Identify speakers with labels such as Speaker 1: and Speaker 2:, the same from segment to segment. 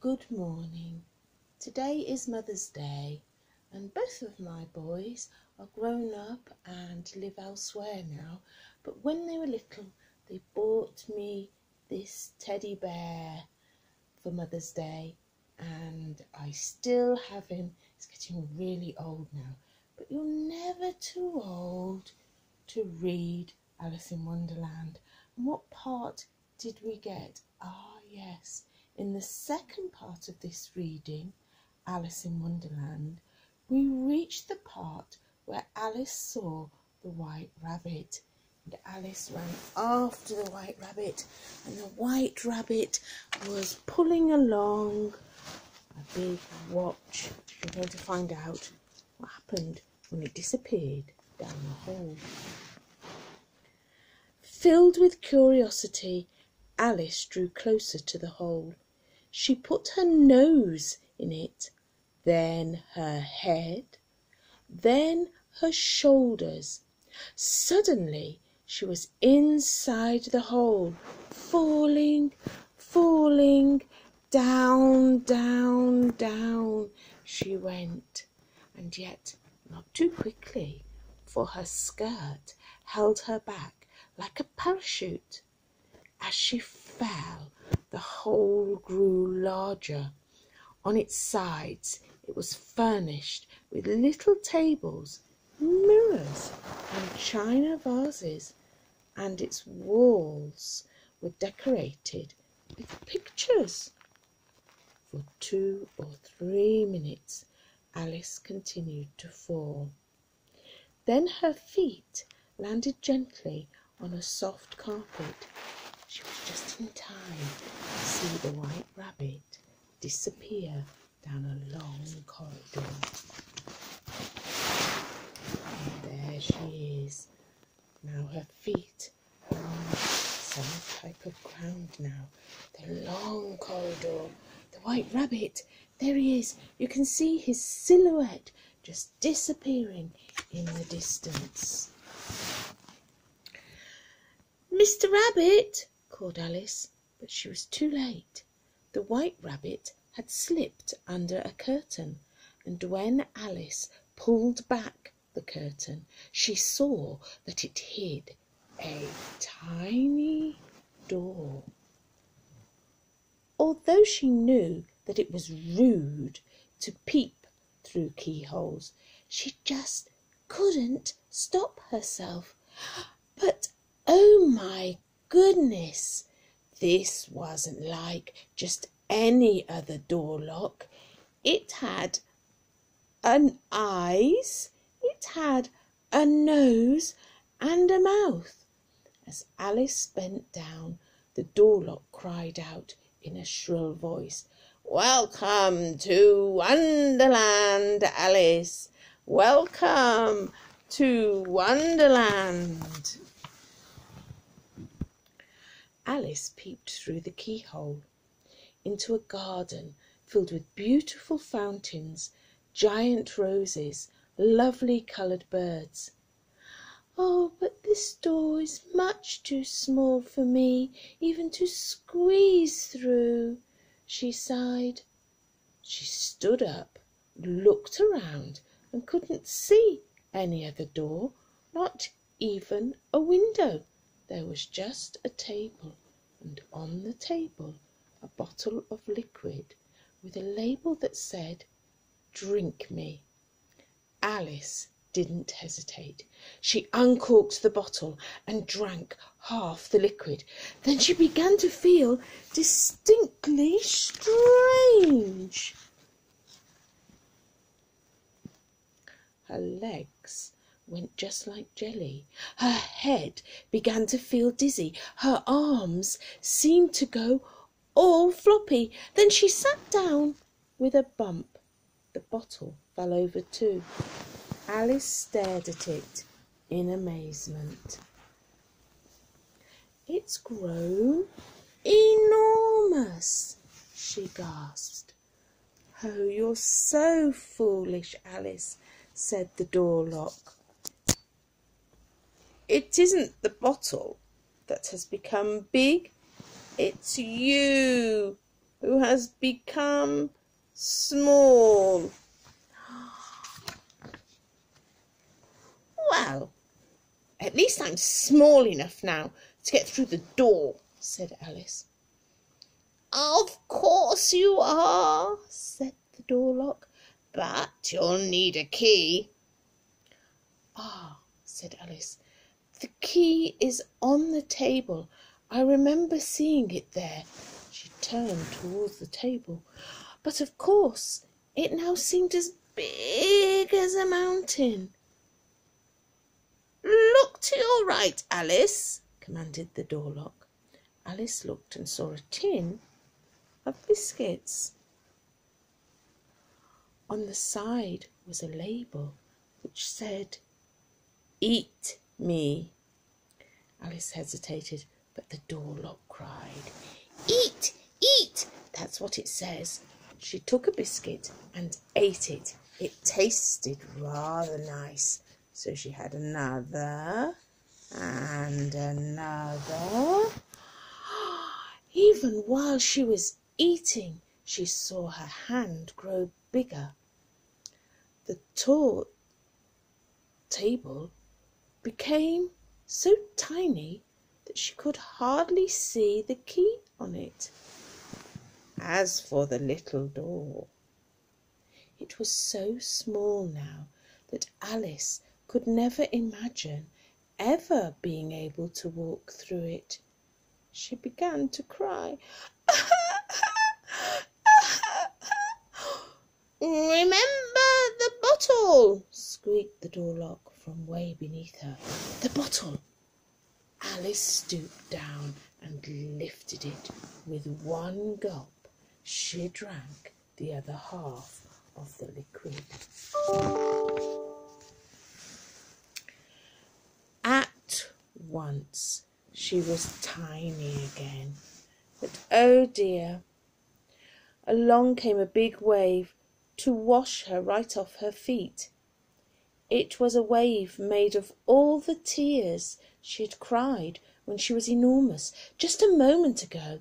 Speaker 1: Good morning. Today is Mother's Day and both of my boys are grown up and live elsewhere now, but when they were little they bought me this teddy bear for Mother's Day and I still have him. He's getting really old now, but you're never too old to read Alice in Wonderland. And what part did we get? Ah, yes. In the second part of this reading, Alice in Wonderland, we reached the part where Alice saw the white rabbit. And Alice ran after the white rabbit, and the white rabbit was pulling along a big watch. We're going to find out what happened when it disappeared down the hole. Filled with curiosity, Alice drew closer to the hole. She put her nose in it, then her head, then her shoulders. Suddenly she was inside the hole, falling, down, down, down she went, and yet not too quickly, for her skirt held her back like a parachute. As she fell, the hole grew larger. On its sides it was furnished with little tables, mirrors and china vases, and its walls were decorated with pictures. For 2 or 3 minutes Alice continued to fall. Then her feet landed gently on a soft carpet. She was just in time to see the white rabbit disappear down a long corridor. And there she is. Now her feet are on some type of ground now. The long corridor. The white rabbit, there he is. You can see his silhouette just disappearing in the distance. "Mr. Rabbit," called Alice, but she was too late. The white rabbit had slipped under a curtain, and when Alice pulled back the curtain, she saw that it hid a tiny door. Although she knew that it was rude to peep through keyholes, she just couldn't stop herself. But oh my goodness, this wasn't like just any other door lock. It had eyes, it had a nose and a mouth. As Alice bent down, the door lock cried out in a shrill voice, "Welcome to Wonderland, Alice! Welcome to Wonderland!" Alice peeped through the keyhole into a garden filled with beautiful fountains, giant roses, lovely coloured birds. "Oh, but this door is much too small for me even to squeeze through," she sighed. She stood up, looked around, and couldn't see any other door, not even a window. There was just a table, and on the table a bottle of liquid with a label that said, "Drink me." Alice didn't hesitate. She uncorked the bottle and drank half the liquid. Then she began to feel distinctly strange. Her legs went just like jelly. Her head began to feel dizzy. Her arms seemed to go all floppy. Then she sat down with a bump. The bottle fell over too. Alice stared at it in amazement. "It's grown enormous," she gasped. "Oh, you're so foolish, Alice," said the door lock. "It isn't the bottle that has become big, it's you," who has become small. Well, at least I'm small enough now to get through the door, said Alice. Of course you are, said the door lock, but you'll need a key. Ah, said Alice, the key is on the table. I remember seeing it there. She turned towards the table, but of course it now seemed as big as a mountain. Look to your right, Alice, commanded the door lock. Alice looked and saw a tin of biscuits. On the side was a label which said, Eat me. Alice hesitated, but the door lock cried, Eat, eat, that's what it says. She took a biscuit and ate it. It tasted rather nice, so she had another and another. Even while she was eating, she saw her hand grow bigger. The table became so tiny that she could hardly see the key on it. As for the little door, it was so small now that Alice could never imagine ever being able to walk through it. She began to cry. Remember the bottle, squeaked the door lock from way beneath her. The bottle! Alice stooped down and lifted it. With one gulp, she drank the other half of the liquid. At once she was tiny again, but oh dear, along came a big wave to wash her right off her feet. It was a wave made of all the tears she had cried when she was enormous just a moment ago.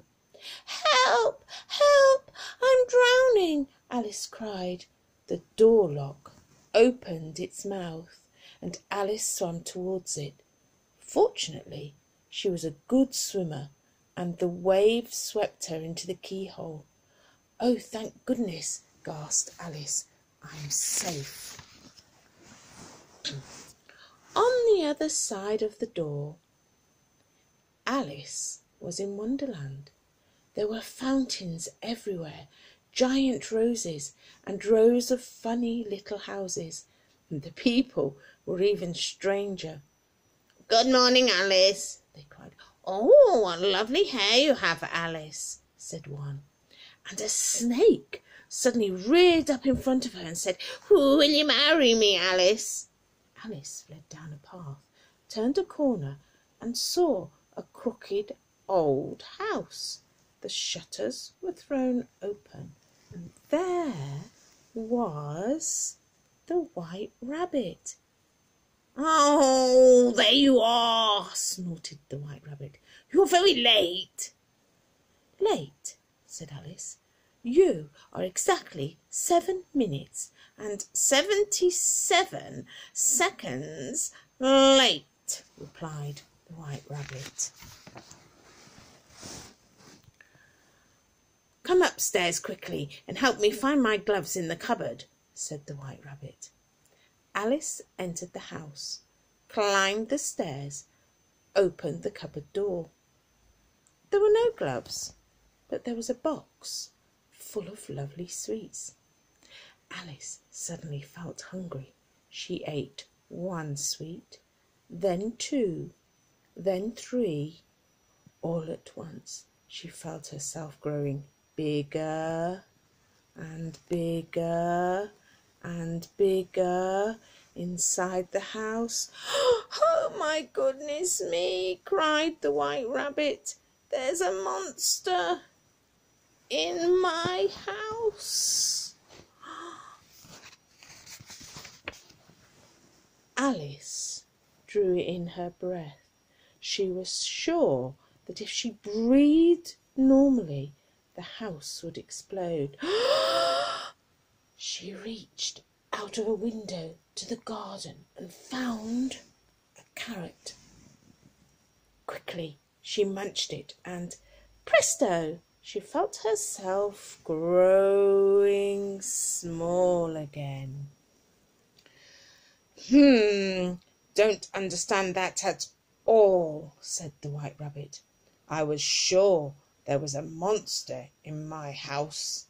Speaker 1: Help! Help! I'm drowning! Alice cried. The door lock opened its mouth and Alice swam towards it. Fortunately, she was a good swimmer and the wave swept her into the keyhole. Oh, thank goodness, gasped Alice. I'm safe. On the other side of the door, Alice was in Wonderland. There were fountains everywhere, giant roses, and rows of funny little houses. And the people were even stranger. Good morning, Alice, they cried. Oh, what lovely hair you have, Alice, said one. And a snake suddenly reared up in front of her and said, Will you marry me, Alice? Alice fled down a path, turned a corner, and saw a crooked old house. The shutters were thrown open, and there was the White Rabbit. Oh, there you are, snorted the White Rabbit. You're very late. Late, said Alice. You are exactly 7 minutes and 77 seconds late, replied the White Rabbit. Come upstairs quickly and help me find my gloves in the cupboard, said the White Rabbit. Alice entered the house, climbed the stairs, opened the cupboard door. There were no gloves, but there was a box full of lovely sweets. Alice suddenly felt hungry. She ate 1 sweet, then 2, then 3. All at once she felt herself growing bigger and bigger and bigger inside the house. Oh, my goodness me, cried the White Rabbit. There's a monster in my house. Alice drew in her breath. She was sure that if she breathed normally, the house would explode. She reached out of a window to the garden and found a carrot. Quickly she munched it and presto, she felt herself growing small again. Don't understand that at all, said the White Rabbit. I was sure there was a monster in my house.